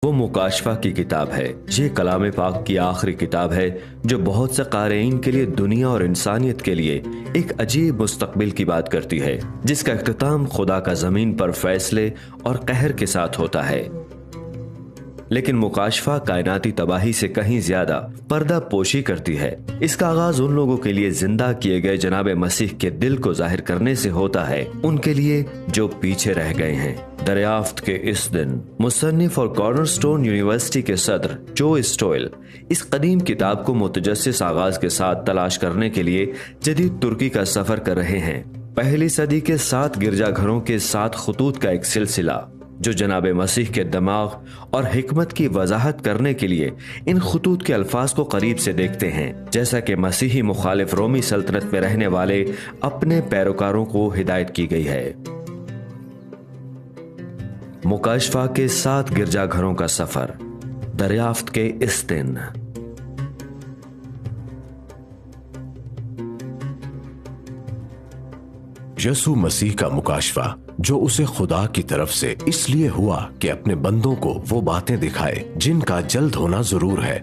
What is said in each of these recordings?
وہ مکاشفہ کی کتاب ہے۔ یہ کلام پاک کی آخری کتاب ہے جو بہت سے قارئین کے لیے دنیا اور انسانیت کے لیے ایک عجیب مستقبل کی بات کرتی ہے، جس کا اختتام خدا کا زمین پر فیصلے اور قہر کے ساتھ ہوتا ہے۔ لیکن مکاشفہ کائناتی تباہی سے کہیں زیادہ پردہ پوشی کرتی ہے۔ اس کا آغاز ان لوگوں کے لیے زندہ کیے گئے جناب مسیح کے دل کو ظاہر کرنے سے ہوتا ہے، ان کے لیے جو پیچھے رہ گئے ہیں۔ دریافت کے اس دن مصنف اور کارنر سٹون یونیورسٹی کے صدر جو اسٹوئل اس قدیم کتاب کو متجسس آغاز کے ساتھ تلاش کرنے کے لیے جدید ترکی کا سفر کر رہے ہیں۔ پہلی صدی کے 7 گرجا گھروں کے 7 خطوط کا ایک سلسلہ جو جناب مسیح کے دماغ اور حکمت کی وضاحت کرنے کے لیے ان خطوط کے الفاظ کو قریب سے دیکھتے ہیں، جیسا کہ مسیحی مخالف رومی سلطنت میں رہنے والے اپنے پیروکاروں کو ہدایت کی گئی ہے۔ مکاشفہ کے 7 گرجا گھروں کا سفر، دریافت کے اس دن۔ یسوع مسیح کا مکاشفہ جو اسے خدا کی طرف سے اس لیے ہوا کہ اپنے بندوں کو وہ باتیں دکھائے جن کا جلد ہونا ضرور ہے،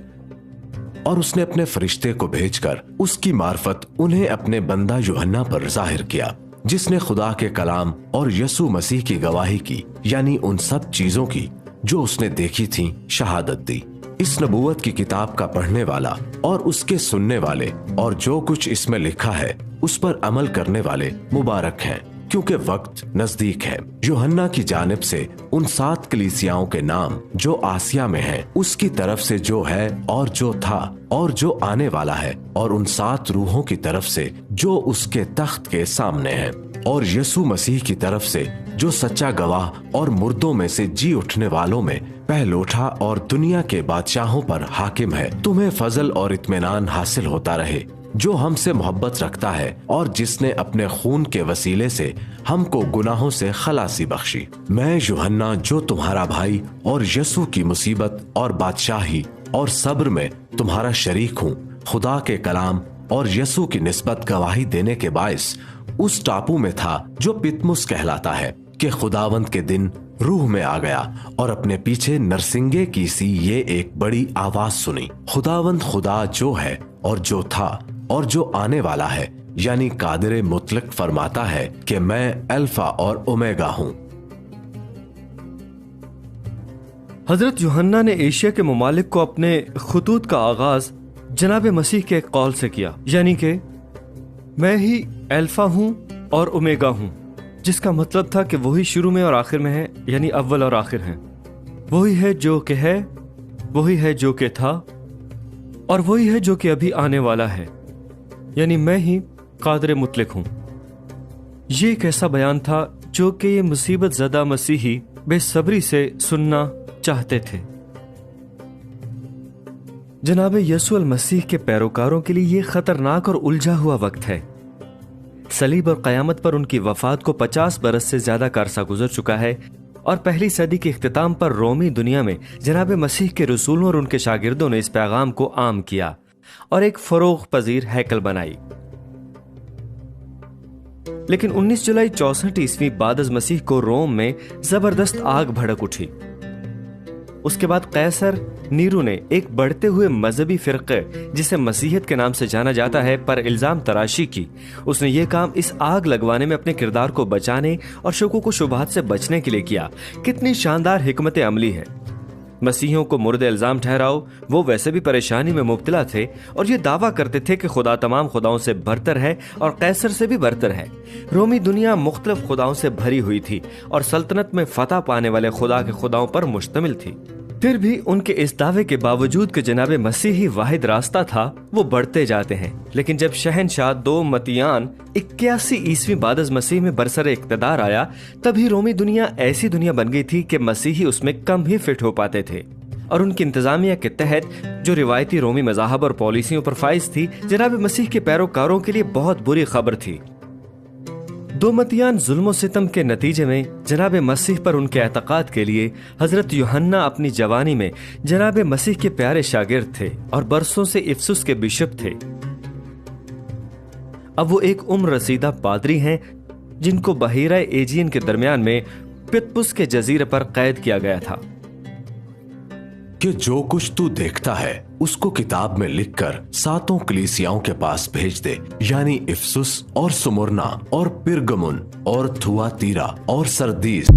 اور اس نے اپنے فرشتے کو بھیج کر اس کی معرفت انہیں اپنے بندہ یوحنا پر ظاہر کیا، جس نے خدا کے کلام اور یسوع مسیح کی گواہی کی، یعنی ان سب چیزوں کی جو اس نے دیکھی تھیں شہادت دی۔ اس نبوت کی کتاب کا پڑھنے والا اور اس کے سننے والے اور جو کچھ اس میں لکھا ہے اس پر عمل کرنے والے مبارک ہیں، کیونکہ وقت نزدیک ہے۔ یوحنا کی جانب سے ان 7 کلیسیاؤں کے نام جو آسیا میں ہیں، اس کی طرف سے جو ہے اور جو تھا اور جو آنے والا ہے، اور ان 7 روحوں کی طرف سے جو اس کے تخت کے سامنے ہیں، اور یسوع مسیح کی طرف سے جو سچا گواہ اور مردوں میں سے جی اٹھنے والوں میں پہلوٹھا اور دنیا کے بادشاہوں پر حاکم ہے۔ تمہیں فضل اور اطمینان حاصل ہوتا رہے جو ہم سے محبت رکھتا ہے اور جس نے اپنے خون کے وسیلے سے ہم کو گناہوں سے خلاصی بخشی۔ میں یوحنا جو تمہارا بھائی اور یسوع کی مصیبت اور بادشاہی اور صبر میں تمہارا شریک ہوں، خدا کے کلام اور یسوع کی نسبت گواہی دینے کے باعث اس ٹاپو میں تھا جو پتمس کہلاتا ہے، کہ خداوند کے دن روح میں آ گیا اور اپنے پیچھے نرسنگے کی سی یہ ایک بڑی آواز سنی، خداوند خدا جو ہے اور جو تھا اور جو آنے والا ہے، یعنی قادر مطلق فرماتا ہے کہ میں الفا اور اومیگا ہوں۔ حضرت یوحنا نے ایشیا کے ممالک کو اپنے خطوط کا آغاز جناب مسیح کے ایک قول سے کیا، یعنی کہ میں ہی الفا ہوں اور اومیگا ہوں، جس کا مطلب تھا کہ وہی شروع میں اور آخر میں ہے، یعنی اول اور آخر ہیں۔ وہی ہے جو کہ ہے، وہی ہے جو کہ تھا، اور وہی ہے جو کہ ابھی آنے والا ہے، یعنی میں ہی قادر مطلق ہوں۔ یہ ایک ایسا بیان تھا جو کہ یہ مصیبت زدہ مسیحی بے صبری سے سننا چاہتے تھے۔ جناب یسوع المسیح کے پیروکاروں کے لیے یہ خطرناک اور الجھا ہوا وقت ہے۔ صلیب اور قیامت پر ان کی وفات کو 50 برس سے زیادہ کا عرصہ گزر چکا ہے، اور پہلی صدی کے اختتام پر رومی دنیا میں جناب مسیح کے رسولوں اور ان کے شاگردوں نے اس پیغام کو عام کیا اور ایک فروغ پذیر ہیکل بنائی۔ لیکن 19 جولائی 64 عیسوی بعد از مسیح کو روم میں زبردست آگ بھڑک اٹھی۔ اس کے بعد قیصر نیرو نے ایک بڑھتے ہوئے مذہبی فرقے جسے مسیحیت کے نام سے جانا جاتا ہے پر الزام تراشی کی۔ اس نے یہ کام اس آگ لگوانے میں اپنے کردار کو بچانے اور شکوک و شبہات سے بچنے کے لیے کیا۔ کتنی شاندار حکمت عملی ہے۔ مسیحیوں کو مورد الزام ٹھہراؤ، وہ ویسے بھی پریشانی میں مبتلا تھے اور یہ دعویٰ کرتے تھے کہ خدا تمام خداؤں سے برتر ہے اور قیصر سے بھی برتر ہے۔ رومی دنیا مختلف خداؤں سے بھری ہوئی تھی اور سلطنت میں فتح پانے والے خدا کے خداؤں پر مشتمل تھی۔ پھر بھی ان کے اس دعوے کے باوجود کہ جناب مسیح ہی واحد راستہ تھا، وہ بڑھتے جاتے ہیں۔ لیکن جب شہنشاہ دومتیان 81 عیسوی بعد از مسیح میں برسر اقتدار آیا، تبھی رومی دنیا ایسی دنیا بن گئی تھی کہ مسیحی اس میں کم ہی فٹ ہو پاتے تھے، اور ان کی انتظامیہ کے تحت جو روایتی رومی مذاہب اور پالیسیوں پر فائز تھی، جناب مسیح کے پیروکاروں کے لیے بہت بری خبر تھی۔ دومتیان ظلم و ستم کے نتیجے میں جناب مسیح پر ان کے اعتقاد کے لیے حضرت یوحنا اپنی جوانی میں جناب مسیح کے پیارے شاگرد تھے اور برسوں سے افسس کے بشپ تھے۔ اب وہ ایک عمر رسیدہ پادری ہیں جن کو بحیرہ ایجین کے درمیان میں پتپس کے جزیرے پر قید کیا گیا تھا۔ کہ جو کچھ تو دیکھتا ہے اس کو کتاب میں لکھ کر 7 کلیسیاؤں کے پاس بھیج دے، یعنی افسس اور سمرنا اور پرگمن اور تھواتیرا اور سردیس۔